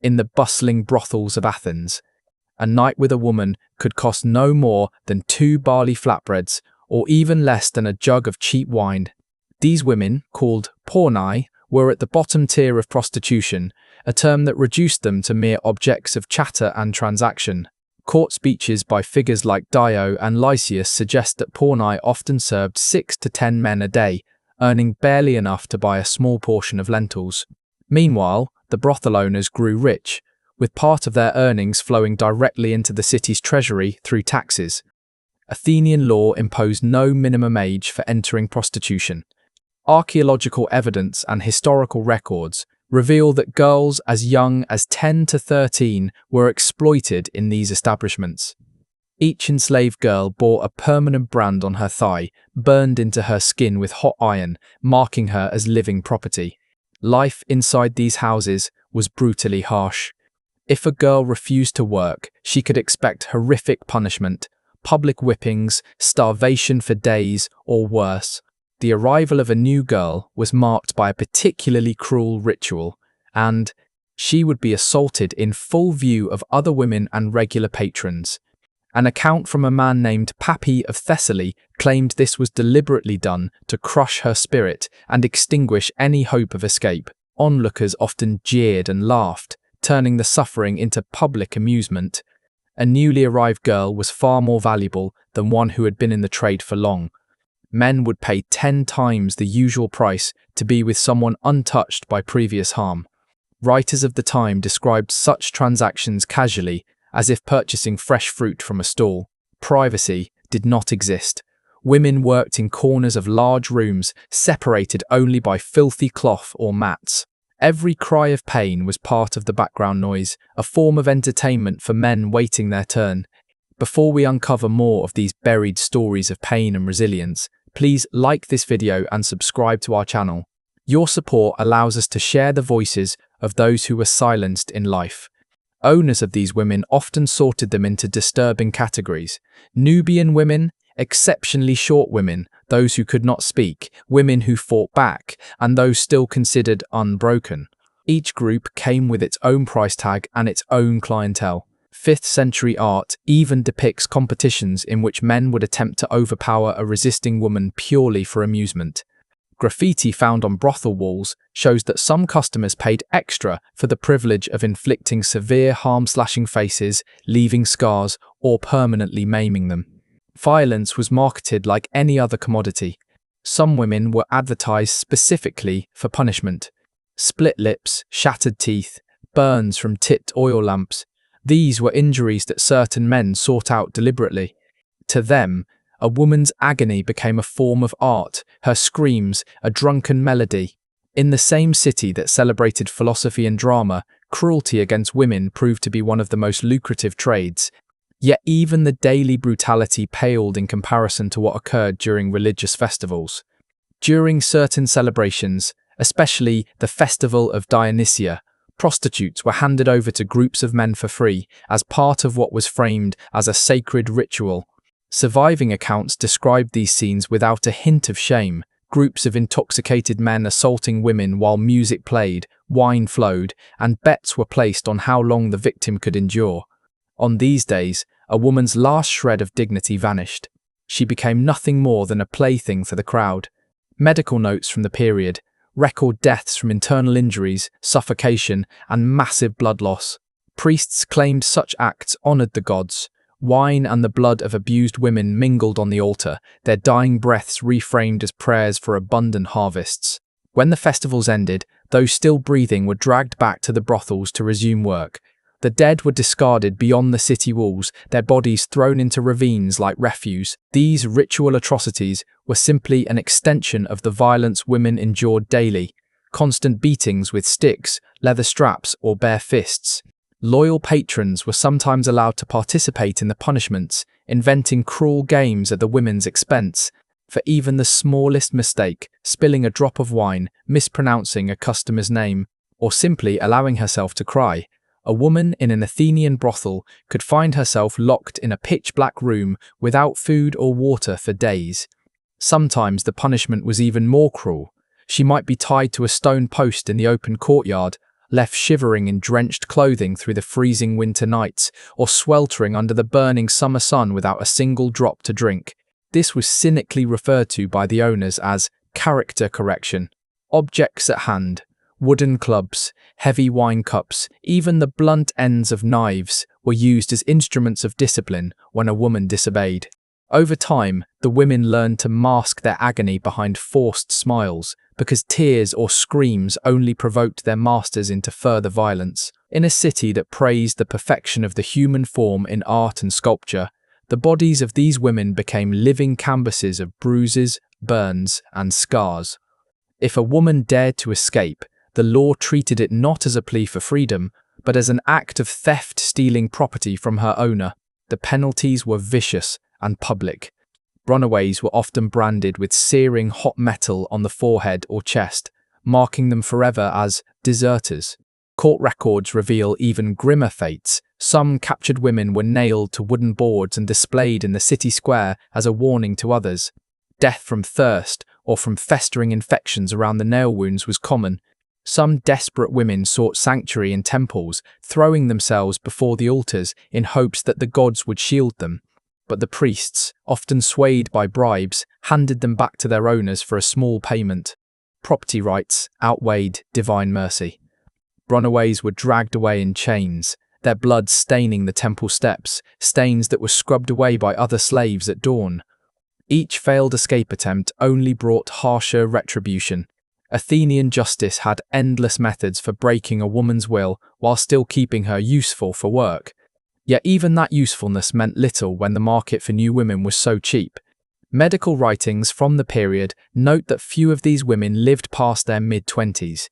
in the bustling brothels of Athens. A night with a woman could cost no more than 2 barley flatbreads, or even less than a jug of cheap wine. These women, called pornai, were at the bottom tier of prostitution, a term that reduced them to mere objects of chatter and transaction. Court speeches by figures like Dio and Lysias suggest that pornai often served 6 to 10 men a day, earning barely enough to buy a small portion of lentils. Meanwhile, the brothel owners grew rich, with part of their earnings flowing directly into the city's treasury through taxes. Athenian law imposed no minimum age for entering prostitution. Archaeological evidence and historical records reveal that girls as young as 10 to 13 were exploited in these establishments. Each enslaved girl bore a permanent brand on her thigh, burned into her skin with hot iron, marking her as living property. Life inside these houses was brutally harsh. If a girl refused to work, she could expect horrific punishment, public whippings, starvation for days, or worse. The arrival of a new girl was marked by a particularly cruel ritual, and she would be assaulted in full view of other women and regular patrons. An account from a man named Pappy of Thessaly claimed this was deliberately done to crush her spirit and extinguish any hope of escape. Onlookers often jeered and laughed, turning the suffering into public amusement. A newly arrived girl was far more valuable than one who had been in the trade for long. Men would pay 10 times the usual price to be with someone untouched by previous harm. Writers of the time described such transactions casually, as if purchasing fresh fruit from a stall. Privacy did not exist. Women worked in corners of large rooms, separated only by filthy cloth or mats. Every cry of pain was part of the background noise, a form of entertainment for men waiting their turn. Before we uncover more of these buried stories of pain and resilience, please like this video and subscribe to our channel. Your support allows us to share the voices of those who were silenced in life. Owners of these women often sorted them into disturbing categories: Nubian women, exceptionally short women, those who could not speak, women who fought back, and those still considered unbroken. Each group came with its own price tag and its own clientele. 5th century art even depicts competitions in which men would attempt to overpower a resisting woman purely for amusement. Graffiti found on brothel walls shows that some customers paid extra for the privilege of inflicting severe harm-slashing faces, leaving scars, or permanently maiming them. Violence was marketed like any other commodity. Some women were advertised specifically for punishment. Split lips, shattered teeth, burns from tipped oil lamps. These were injuries that certain men sought out deliberately. To them, a woman's agony became a form of art, her screams a drunken melody. In the same city that celebrated philosophy and drama, cruelty against women proved to be one of the most lucrative trades. Yet even the daily brutality paled in comparison to what occurred during religious festivals. During certain celebrations, especially the Festival of Dionysia, prostitutes were handed over to groups of men for free as part of what was framed as a sacred ritual. Surviving accounts described these scenes without a hint of shame: groups of intoxicated men assaulting women while music played, wine flowed, and bets were placed on how long the victim could endure. On these days, a woman's last shred of dignity vanished. She became nothing more than a plaything for the crowd. Medical notes from the period record deaths from internal injuries, suffocation, and massive blood loss. Priests claimed such acts honored the gods. Wine and the blood of abused women mingled on the altar, their dying breaths reframed as prayers for abundant harvests. When the festivals ended, those still breathing were dragged back to the brothels to resume work. The dead were discarded beyond the city walls, their bodies thrown into ravines like refuse. These ritual atrocities were simply an extension of the violence women endured daily: constant beatings with sticks, leather straps, or bare fists. Loyal patrons were sometimes allowed to participate in the punishments, inventing cruel games at the women's expense. For even the smallest mistake, spilling a drop of wine, mispronouncing a customer's name, or simply allowing herself to cry, a woman in an Athenian brothel could find herself locked in a pitch-black room without food or water for days. Sometimes the punishment was even more cruel. She might be tied to a stone post in the open courtyard, left shivering in drenched clothing through the freezing winter nights, or sweltering under the burning summer sun without a single drop to drink. This was cynically referred to by the owners as character correction. Objects at hand, wooden clubs, heavy wine cups, even the blunt ends of knives were used as instruments of discipline when a woman disobeyed. Over time, the women learned to mask their agony behind forced smiles, because tears or screams only provoked their masters into further violence. In a city that praised the perfection of the human form in art and sculpture, the bodies of these women became living canvases of bruises, burns, and scars. If a woman dared to escape, the law treated it not as a plea for freedom, but as an act of theft, stealing property from her owner. The penalties were vicious and public. Runaways were often branded with searing hot metal on the forehead or chest, marking them forever as deserters. Court records reveal even grimmer fates. Some captured women were nailed to wooden boards and displayed in the city square as a warning to others. Death from thirst or from festering infections around the nail wounds was common. Some desperate women sought sanctuary in temples, throwing themselves before the altars in hopes that the gods would shield them. But the priests, often swayed by bribes, handed them back to their owners for a small payment. Property rights outweighed divine mercy. Runaways were dragged away in chains, their blood staining the temple steps, stains that were scrubbed away by other slaves at dawn. Each failed escape attempt only brought harsher retribution. Athenian justice had endless methods for breaking a woman's will while still keeping her useful for work. Yet even that usefulness meant little when the market for new women was so cheap. Medical writings from the period note that few of these women lived past their mid-20s.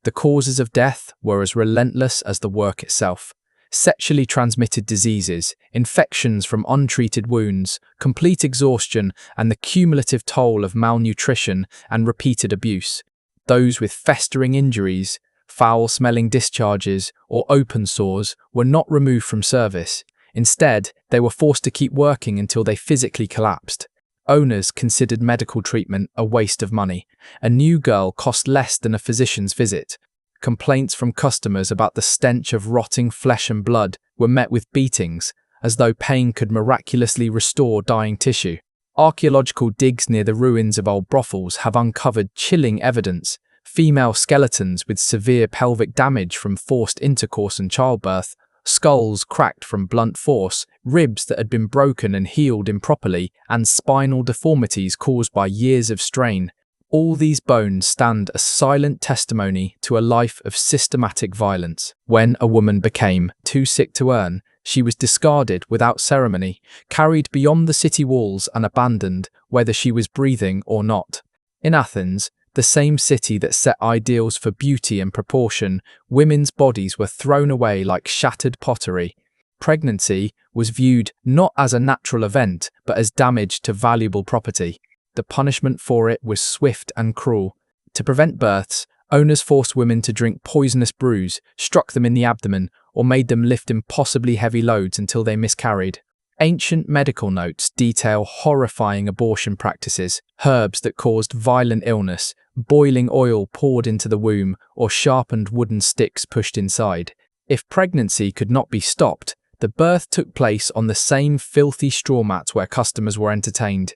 The causes of death were as relentless as the work itself. Sexually transmitted diseases, infections from untreated wounds, complete exhaustion, and the cumulative toll of malnutrition and repeated abuse. Those with festering injuries, foul-smelling discharges, or open sores were not removed from service. Instead, they were forced to keep working until they physically collapsed. Owners considered medical treatment a waste of money. A new girl cost less than a physician's visit. Complaints from customers about the stench of rotting flesh and blood were met with beatings, as though pain could miraculously restore dying tissue. Archaeological digs near the ruins of old brothels have uncovered chilling evidence. Female skeletons with severe pelvic damage from forced intercourse and childbirth, skulls cracked from blunt force, ribs that had been broken and healed improperly, and spinal deformities caused by years of strain. All these bones stand as silent testimony to a life of systematic violence. When a woman became too sick to earn, she was discarded without ceremony, carried beyond the city walls and abandoned, whether she was breathing or not. In Athens, the same city that set ideals for beauty and proportion, women's bodies were thrown away like shattered pottery. Pregnancy was viewed not as a natural event, but as damage to valuable property. The punishment for it was swift and cruel. To prevent births, owners forced women to drink poisonous brews, struck them in the abdomen, or made them lift impossibly heavy loads until they miscarried. Ancient medical notes detail horrifying abortion practices, herbs that caused violent illness, boiling oil poured into the womb, or sharpened wooden sticks pushed inside. If pregnancy could not be stopped, the birth took place on the same filthy straw mats where customers were entertained.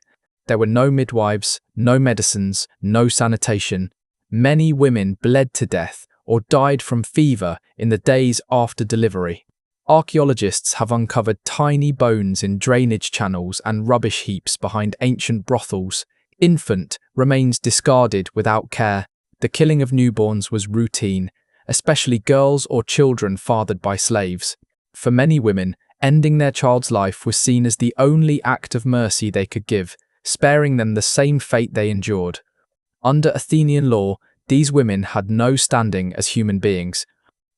There were no midwives, no medicines, no sanitation. Many women bled to death or died from fever in the days after delivery. Archaeologists have uncovered tiny bones in drainage channels and rubbish heaps behind ancient brothels. Infant remains discarded without care. The killing of newborns was routine, especially girls or children fathered by slaves. For many women, ending their child's life was seen as the only act of mercy they could give, sparing them the same fate they endured. Under Athenian law, these women had no standing as human beings.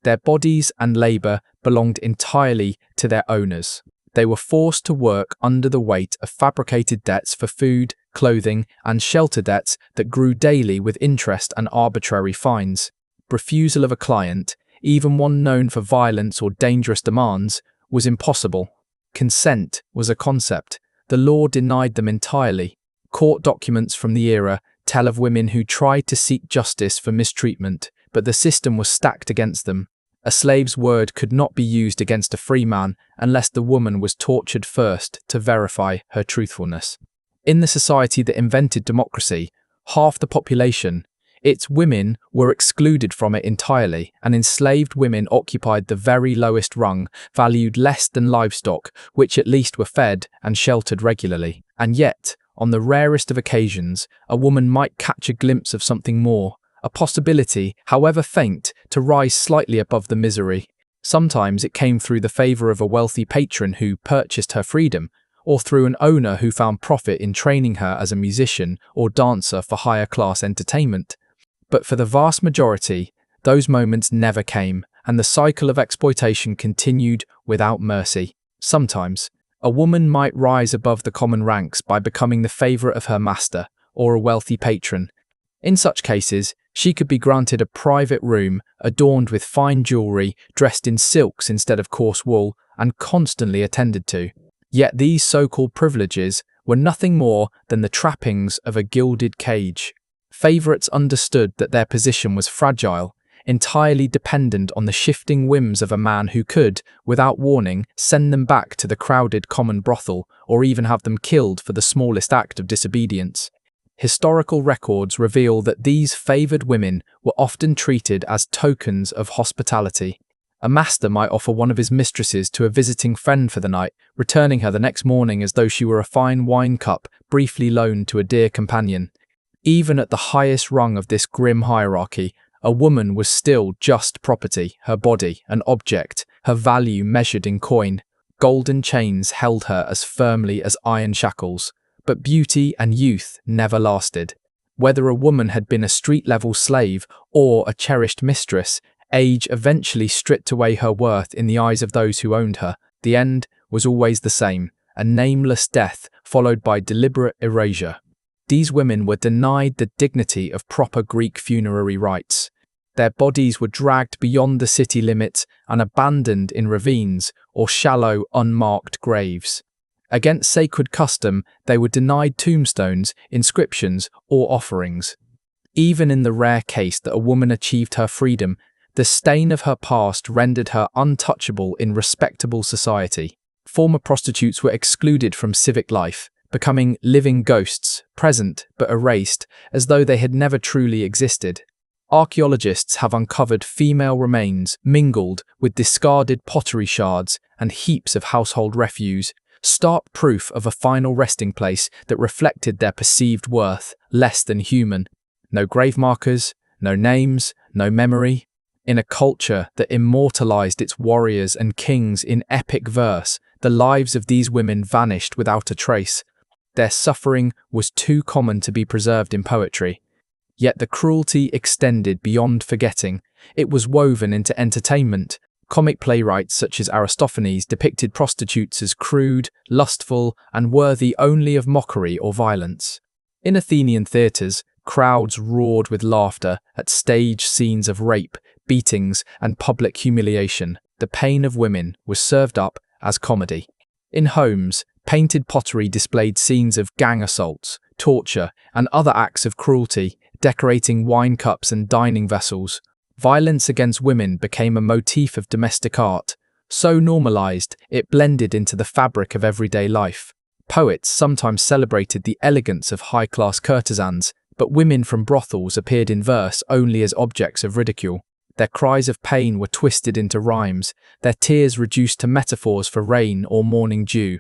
Their bodies and labour belonged entirely to their owners. They were forced to work under the weight of fabricated debts for food, clothing, and shelter debts that grew daily with interest and arbitrary fines. Refusal of a client, even one known for violence or dangerous demands, was impossible. Consent was a concept. The law denied them entirely. Court documents from the era tell of women who tried to seek justice for mistreatment, but the system was stacked against them. A slave's word could not be used against a free man unless the woman was tortured first to verify her truthfulness. In the society that invented democracy, half the population, its women, were excluded from it entirely, and enslaved women occupied the very lowest rung, valued less than livestock, which at least were fed and sheltered regularly. And yet, on the rarest of occasions, a woman might catch a glimpse of something more, a possibility, however faint, to rise slightly above the misery. Sometimes it came through the favour of a wealthy patron who purchased her freedom, or through an owner who found profit in training her as a musician or dancer for higher-class entertainment. But for the vast majority, those moments never came, and the cycle of exploitation continued without mercy. Sometimes, a woman might rise above the common ranks by becoming the favourite of her master or a wealthy patron. In such cases, she could be granted a private room adorned with fine jewellery, dressed in silks instead of coarse wool, and constantly attended to. Yet these so-called privileges were nothing more than the trappings of a gilded cage. Favourites understood that their position was fragile, entirely dependent on the shifting whims of a man who could, without warning, send them back to the crowded common brothel, or even have them killed for the smallest act of disobedience. Historical records reveal that these favoured women were often treated as tokens of hospitality. A master might offer one of his mistresses to a visiting friend for the night, returning her the next morning as though she were a fine wine cup briefly loaned to a dear companion. Even at the highest rung of this grim hierarchy, a woman was still just property, her body an object, her value measured in coin. Golden chains held her as firmly as iron shackles. But beauty and youth never lasted. Whether a woman had been a street-level slave or a cherished mistress, age eventually stripped away her worth in the eyes of those who owned her. The end was always the same, a nameless death followed by deliberate erasure. These women were denied the dignity of proper Greek funerary rites. Their bodies were dragged beyond the city limits and abandoned in ravines or shallow, unmarked graves. Against sacred custom, they were denied tombstones, inscriptions, or offerings. Even in the rare case that a woman achieved her freedom, the stain of her past rendered her untouchable in respectable society. Former prostitutes were excluded from civic life, becoming living ghosts, present but erased, as though they had never truly existed. Archaeologists have uncovered female remains mingled with discarded pottery shards and heaps of household refuse, stark proof of a final resting place that reflected their perceived worth, less than human. No grave markers, no names, no memory. In a culture that immortalized its warriors and kings in epic verse, the lives of these women vanished without a trace. Their suffering was too common to be preserved in poetry. Yet the cruelty extended beyond forgetting. It was woven into entertainment. Comic playwrights such as Aristophanes depicted prostitutes as crude, lustful, and worthy only of mockery or violence. In Athenian theatres, crowds roared with laughter at stage scenes of rape, beatings, and public humiliation. The pain of women was served up as comedy. In homes, painted pottery displayed scenes of gang assaults, torture, and other acts of cruelty, decorating wine cups and dining vessels. Violence against women became a motif of domestic art. So normalized, it blended into the fabric of everyday life. Poets sometimes celebrated the elegance of high-class courtesans, but women from brothels appeared in verse only as objects of ridicule. Their cries of pain were twisted into rhymes, their tears reduced to metaphors for rain or morning dew.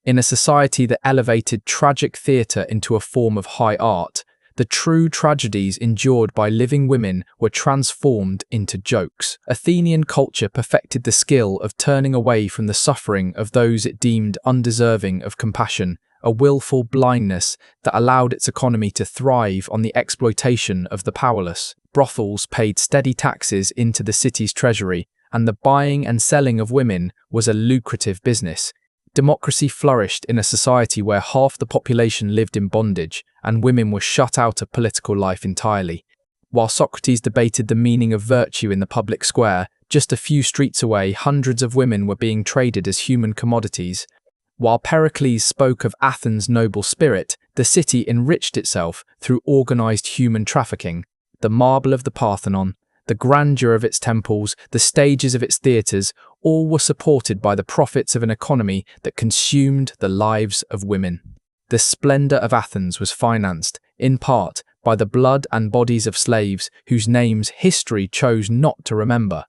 In a society that elevated tragic theatre into a form of high art, the true tragedies endured by living women were transformed into jokes. Athenian culture perfected the skill of turning away from the suffering of those it deemed undeserving of compassion, a willful blindness that allowed its economy to thrive on the exploitation of the powerless. Brothels paid steady taxes into the city's treasury, and the buying and selling of women was a lucrative business. Democracy flourished in a society where half the population lived in bondage, and women were shut out of political life entirely. While Socrates debated the meaning of virtue in the public square, just a few streets away, hundreds of women were being traded as human commodities. While Pericles spoke of Athens' noble spirit, the city enriched itself through organized human trafficking. The marble of the Parthenon, The grandeur of its temples, the stages of its theatres, all were supported by the profits of an economy that consumed the lives of women. The splendour of Athens was financed, in part, by the blood and bodies of slaves whose names history chose not to remember.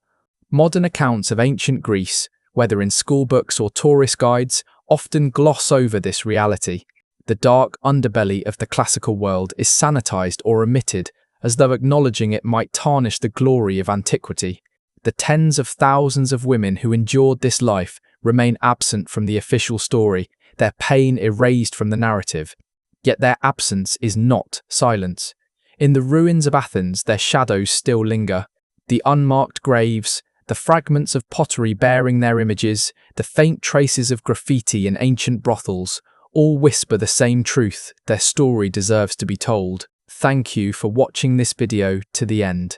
Modern accounts of ancient Greece, whether in schoolbooks or tourist guides, often gloss over this reality. The dark underbelly of the classical world is sanitized or omitted, as though acknowledging it might tarnish the glory of antiquity. The tens of thousands of women who endured this life remain absent from the official story, their pain erased from the narrative. Yet their absence is not silence. In the ruins of Athens, their shadows still linger. The unmarked graves, the fragments of pottery bearing their images, the faint traces of graffiti in ancient brothels, all whisper the same truth: their story deserves to be told. Thank you for watching this video to the end.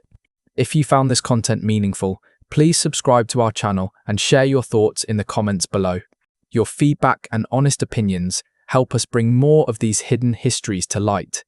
If you found this content meaningful, please subscribe to our channel and share your thoughts in the comments below. Your feedback and honest opinions help us bring more of these hidden histories to light.